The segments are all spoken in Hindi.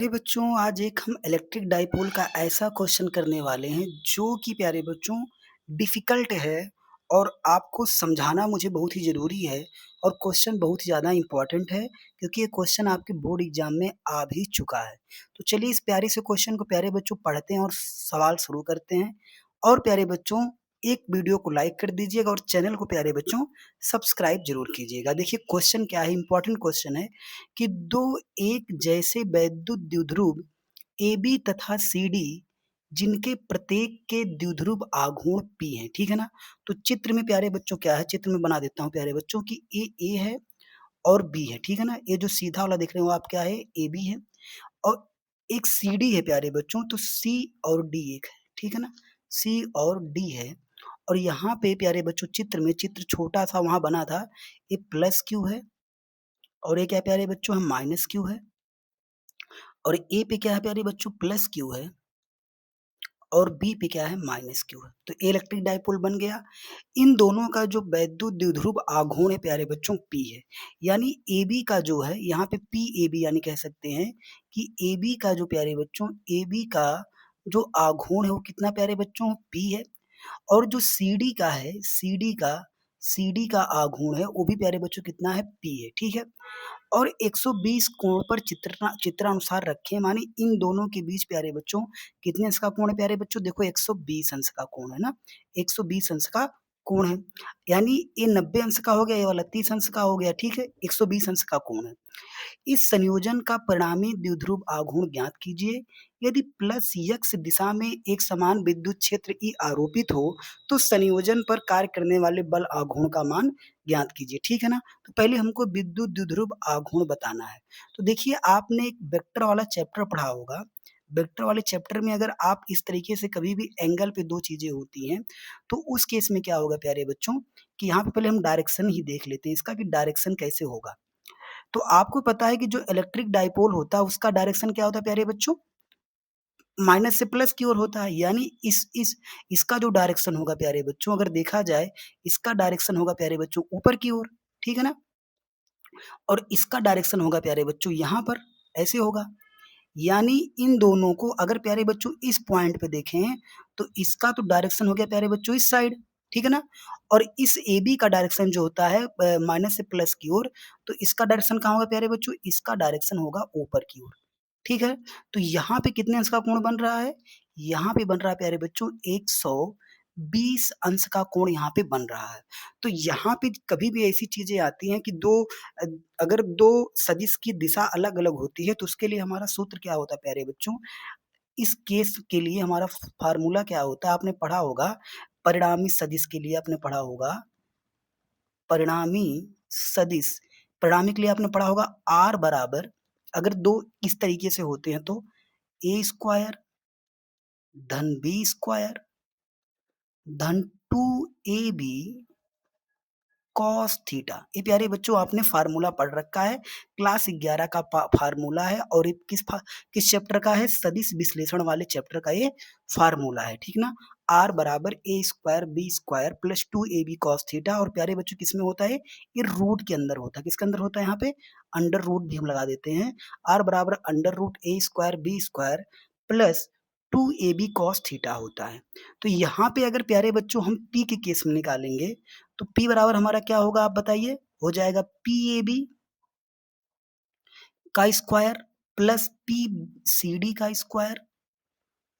प्यारे बच्चों, आज एक हम इलेक्ट्रिक डाइपोल का ऐसा क्वेश्चन करने वाले हैं जो कि प्यारे बच्चों डिफ़िकल्ट है और आपको समझाना मुझे बहुत ही ज़रूरी है और क्वेश्चन बहुत ही ज़्यादा इम्पोर्टेंट है क्योंकि ये क्वेश्चन आपके बोर्ड एग्ज़ाम में आ भी चुका है। तो चलिए इस प्यारे से क्वेश्चन को प्यारे बच्चों पढ़ते हैं और सवाल शुरू करते हैं। और प्यारे बच्चों, एक वीडियो को लाइक कर दीजिएगा और चैनल को प्यारे बच्चों सब्सक्राइब ज़रूर कीजिएगा। देखिए क्वेश्चन क्या है, इम्पोर्टेंट क्वेश्चन है कि दो एक जैसे वैद्युत द्विध्रुव AB तथा CD जिनके प्रत्येक के द्विध्रुव आघूर्ण P हैं, ठीक है ना? तो चित्र में प्यारे बच्चों क्या है, चित्र में बना देता हूँ प्यारे बच्चों कि ये A है और B है, ठीक है ना? ये जो सीधा वाला देख रहे हो आप क्या है, AB है और एक CD है प्यारे बच्चों, तो C और D एक है, ठीक है ना? C और D है और यहाँ पे प्यारे बच्चों चित्र में चित्र छोटा-सा वहाँ बना था, ये प्लस Q है और ये क्या है प्यारे बच्चों, माइनस Q है और ए पे क्या है प्यारे बच्चों, प्लस क्यू है और बी पे क्या है, माइनस क्यू है। तो इलेक्ट्रिक डाइपोल बन गया। इन दोनों का जो वैद्युत द्विध्रुव आघूर्ण है प्यारे बच्चों, पी है। यानी ए बी का जो है यहाँ पे पी ए बी, यानी कह सकते हैं कि ए बी का जो प्यारे बच्चों, ए बी का जो आघूर्ण है वो कितना प्यारे बच्चों, पी है। और जो सीडी का है, सीडी का आघूर्ण है वो भी प्यारे बच्चों कितना है, पी है, ठीक है। और 120 कोण पर चित्रानुसार रखें, माने इन दोनों के बीच प्यारे बच्चों कितने अंश का कोण है प्यारे बच्चों, देखो 120 अंश का कोण है ना, 120 अंश का कोण है। यानी ये 90 अंश का हो गया, ये वाला 30 अंश का हो गया, ठीक है, 120 अंश का कोण है। इस संयोजन का परिणामी द्विध्रुव आघूर्ण ज्ञात कीजिए। यदि प्लस x दिशा में एक समान विद्युत क्षेत्र E आरोपित हो, तो संयोजन पर कार्य करने वाले बल आघूर्ण का मान ज्ञात कीजिए, ठीक है ना? तो पहले हमको विद्युत द्विध्रुव आघूर्ण बताना है। तो देखिए आपने एक वेक्टर वाला चैप्टर पढ़ा होगा। वेक्टर वाले चैप्टर में अगर आप इस तरीके से कभी भी एंगल पे 2 चीज़ें होती हैं, तो उस केस में क्या होगा प्यारे बच्चों कि यहाँ पे पहले हम डायरेक्शन ही देख लेते हैं इसका कि डायरेक्शन कैसे होगा। तो आपको पता है कि जो इलेक्ट्रिक डाइपोल होता है उसका डायरेक्शन क्या होता है प्यारे बच्चों? माइनस से प्लस की ओर होता है। यानी इसका जो डायरेक्शन होगा प्यारे बच्चों, अगर देखा जाए, इसका डायरेक्शन होगा प्यारे बच्चों ऊपर की ओर, ठीक है ना? और इसका डायरेक्शन होगा प्यारे बच्चों यहाँ पर, ऐसे होगा। यानी इन दोनों को अगर प्यारे बच्चों इस पॉइंट पे देखें, तो इसका तो डायरेक्शन हो गया प्यारे बच्चों इस साइड, ठीक है ना? और इस AB का डायरेक्शन जो होता है माइनस से प्लस की ओर, तो इसका डायरेक्शन कहाँ होगा प्यारे बच्चों? इसका डायरेक्शन होगा ऊपर की ओर, ठीक है? तो यहाँ पे कितने अंश का कोण बन रहा है? यहाँ पे बन रहा है प्यारे बच्चों 120 अंश का कोण यहाँ पे बन रहा है। तो यहाँ पे कभी भी ऐसी चीज़ें आती हैं कि अ, अगर 2 सदिश की दिशा अलग-अलग होती है, तो उसके लिए हमारा सूत्र क्या होता है प्यारे बच्चों? इस केस के लिए हमारा फ़ॉर्मूला क्या होता है? आपने पढ़ा होगा, परिणामी सदिश के लिए आपने पढ़ा होगा, परिणामी सदिश, परिणामी के लिए आपने पढ़ा होगा R बराबर, अगर 2 इस तरीके से होते हैं तो A स्क्वायर धन B स्क्वायर धन 2AB कॉस थीटा। ये प्यारे बच्चों आपने फ़ॉर्मूला पढ़ रखा है, क्लास 11 का फ़ॉर्मूला है और ये किस चैप्टर का है? सदिश विश्लेषण वाले चैप्टर का ये फ़ॉर्मूला है, ठीक ना? R बराबर A square B square plus 2AB cos theta. और प्यारे बच्चों किसमें होता है? ये रूट के अंदर होता है। किसके अंदर होता है यहाँ पे? अंडर रूट भी हम लगा देते हैं। R बराबर under root A square B square plus 2AB cos theta होता है। तो यहाँ पे अगर प्यारे बच्चों हम P के केस में निकालेंगे, तो P बराबर हमारा क्या होगा आप बताइए? हो जाएगा PAB का स्क्वायर प्लस PCD का स्क्वायर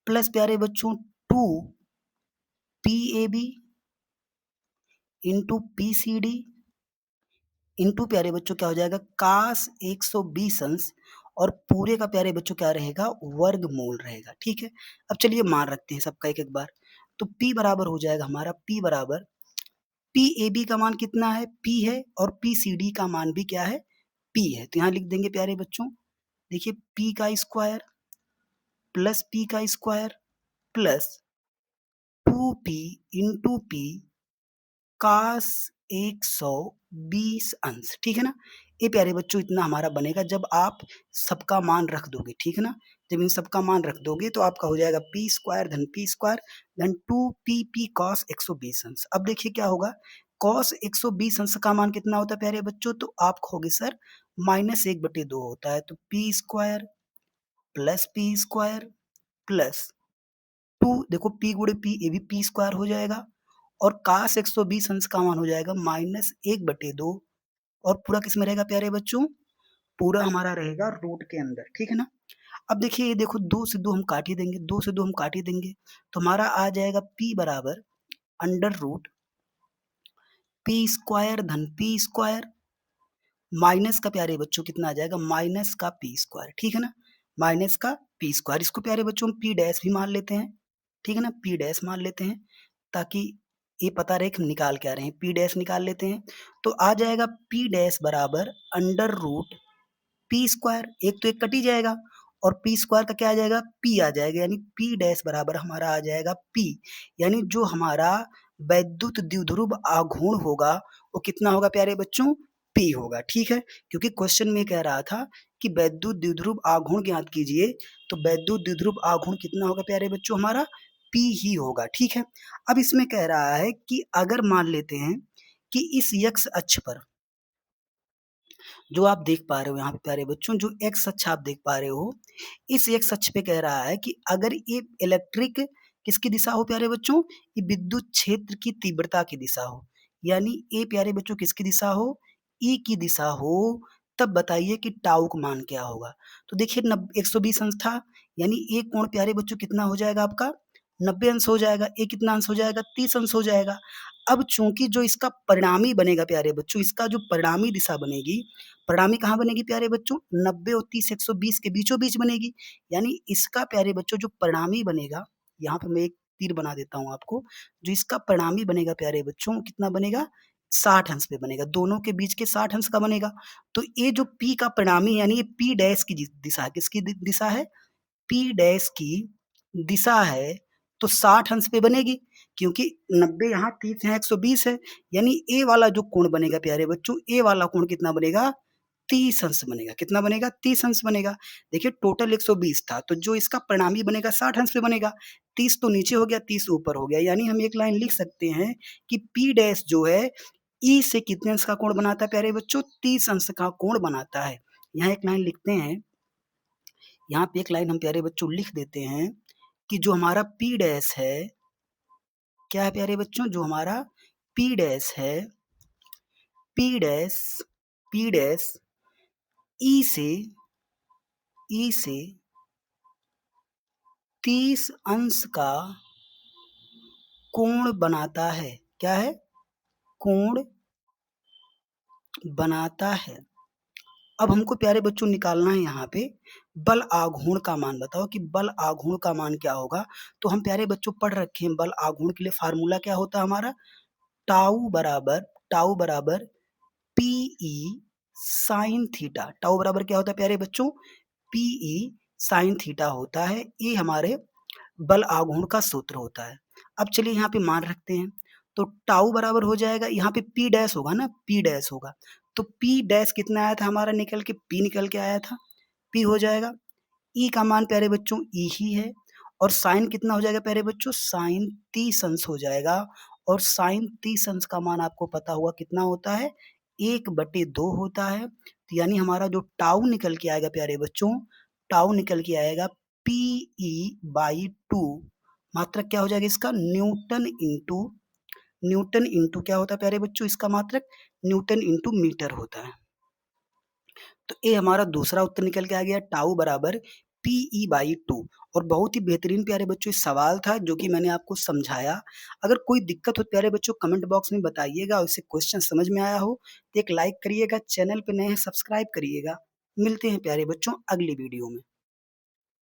प्लस प्यारे बच्चों 2PAB इंटू PCD इंटू प्यारे बच्चों क्या हो जाएगा? कास 120 अंश और पूरे का प्यारे बच्चों क्या रहेगा? वर्गमूल रहेगा, ठीक है? अब चलिए मान रखते हैं सबका एक-एक बार। तो P बराबर हो जाएगा हमारा, P बराबर PAB का मान कितना है? P है और PCD का मान भी क्या है? P है। तो यहाँ लिख देंगे प्यारे बच्चों, देखिए P का स्क्वायर प्लस P का square plus 2P into P कास 120 अंश, ठीक है ना? ये प्यारे बच्चों इतना हमारा बनेगा जब आप सबका मान रख दोगे, ठीक है ना? जब इन सबका मान रख दोगे तो आपका हो जाएगा P स्क्वायर धन P स्क्वायर धन 2PP कॉस 120 अंश। अब देखिए क्या होगा? कॉस 120 अंश का मान कितना होता है प्यारे बच्चों? तो आप कहोगे सर -1/2 होता है, तो P square plus P square plus 2 देखो p गुणे p ये भी p स्क्वायर हो जाएगा और cos 120 अंश का मान हो जाएगा -1/2 और पूरा किसमें रहेगा प्यारे बच्चों? पूरा हमारा रहेगा रूट के अंदर, ठीक है ना? अब देखिए ये देखो 2 से 2 हम काट ही देंगे, 2 से 2 हम काट ही देंगे, तो हमारा आ जाएगा p बराबर अंडर रूट p स्क्वायर धन p स्क्वायर माइनस का प्यारे बच्चों कितना आ जाएगा? माइनस का p स्क्वायर, ठीक है ना? माइनस का p स्क्वायर इसको प्यारे बच्चों हम p डैश भी मान लेते हैं, ठीक है ना? p डैश मान लेते हैं ताकि ये पता रहे कि हम निकाल क्या रहे हैं, p डैश निकाल लेते हैं, तो आ जाएगा p डैश बराबर अंडर रूट पी स्क्वायर एक तो एक कट ही जाएगा और पी स्क्वायर का क्या आ जाएगा? पी आ जाएगा यानी पी डैश बराबर हमारा आ जाएगा पी यानी जो हमारा वैद्युत द्विध्रुव आघूर्ण होगा वो कितना होगा प्यारे बच्चों? पी होगा, ठीक है? क्योंकि क्वेश्चन में कह रहा था कि वैद्युत द्विध्रुव आघूर्ण ज्ञात कीजिए, तो वैद्युत द्विध्रुव आघूर्ण कितना होगा प्यारे बच्चों? हमारा पी ही होगा, ठीक है? अब इसमें कह रहा है कि अगर मान लेते हैं कि इस x अक्ष पर जो आप देख पा रहे हो यहाँ पे प्यारे बच्चों, जो एक्स अक्ष आप देख पा रहे हो, इस एक्स अक्ष पे कह रहा है कि अगर ये इलेक्ट्रिक किसकी दिशा हो प्यारे बच्चों? ये विद्युत क्षेत्र की तीव्रता की दिशा हो, यानी ये प्यारे बच्चों किसकी दिशा हो? ई की दिशा हो, तब बताइए कि टाउ का मान क्या होगा? तो देखिए 120 अंश था, यानी ये कोण प्यारे बच्चों कितना हो जाएगा आपका? 90 अंश हो जाएगा। ये कितना अंश हो जाएगा? 30 अंश हो जाएगा। अब चूंकि जो इसका परिणामी बनेगा प्यारे बच्चों, इसका जो परिणामी दिशा बनेगी, परिणामी कहाँ बनेगी प्यारे बच्चों? 90 और 30 120 के बीचों-बीच बनेगी। यानी इसका प्यारे बच्चों जो परिणामी बनेगा, यहाँ पे मैं एक तीर बना देता हूँ आपको, जो इसका परिणामी बनेगा प्यारे बच्चों कितना बनेगा? 60 अंश पे बनेगा, दोनों के बीच के 60 अंश का बनेगा। तो ये जो P का परिणामी यानी ये P डैश की दिशा है, किसकी दिशा है? P डैश की दिशा है, तो 60 अंश पे बनेगी क्योंकि 90 यहाँ 30 यहाँ 120 है, यानी ए वाला जो कोण बनेगा प्यारे बच्चों, ए वाला कोण कितना बनेगा? 30 अंश बनेगा। कितना बनेगा? 30 अंश बनेगा। देखिए टोटल 120 था, तो जो इसका परिणामी बनेगा 60 अंश पे बनेगा। 30 तो नीचे हो गया, 30 ऊपर हो गया, यानी हम एक लाइन लिख सकते हैं कि P डैश जो है ई से कितने अंश का कोण बनाता है प्यारे बच्चों? 30 अंश का कोण बनाता है। यहाँ एक लाइन लिखते हैं, यहाँ पे एक लाइन हम प्यारे बच्चों लिख देते हैं कि जो हमारा P डैश है, क्या है प्यारे बच्चों? जो हमारा P डैश है, P डैश P डैश ई से 30 अंश का कोण बनाता है। क्या है? कोण बनाता है। अब हमको प्यारे बच्चों निकालना है यहाँ पे बल आघूर्ण का मान। बताओ कि बल आघूर्ण का मान क्या होगा? तो हम प्यारे बच्चों पढ़ रखे हैं बल आघूर्ण के लिए फार्मूला क्या होता है हमारा? टाउ बराबर पीई साइन थीटा। टाउ बराबर क्या होता है प्यारे बच्चों? पीई साइन थीटा होता है। ये हमारे बल आघूर्ण का सूत्र होता है। अब चलिए यहाँ पे मान रखते हैं, तो टाउ बराबर हो जाएगा, यहाँ पे पी डैश होगा ना, पी डैश होगा, तो पी डैश कितना आया था हमारा निकल के? पी निकल के आया था, पी हो जाएगा। ई का मान प्यारे बच्चों ई ही है और साइन कितना हो जाएगा प्यारे बच्चों? साइन 30 अंश हो जाएगा और साइन 30 अंश का मान आपको पता होगा कितना होता है? 1/2 होता है। तो यानी हमारा जो टाउ निकल के आएगा प्यारे बच्चों, टाउ निकल के आएगा PE/2। मात्रक क्या हो जाएगा इसका? न्यूटन इंटू क्या होता है प्यारे बच्चों? इसका मात्रक न्यूटन इंटू मीटर होता है। तो ये हमारा दूसरा उत्तर निकल के आ गया, टाउ बराबर PE/2। और बहुत ही बेहतरीन प्यारे बच्चों सवाल था जो कि मैंने आपको समझाया। अगर कोई दिक्कत हो प्यारे बच्चों कमेंट बॉक्स में बताइएगा और इससे क्वेश्चन समझ में आया हो तो एक लाइक करिएगा, चैनल पे नए हैं सब्सक्राइब करिएगा। मिलते हैं प्यारे बच्चों अगली वीडियो में।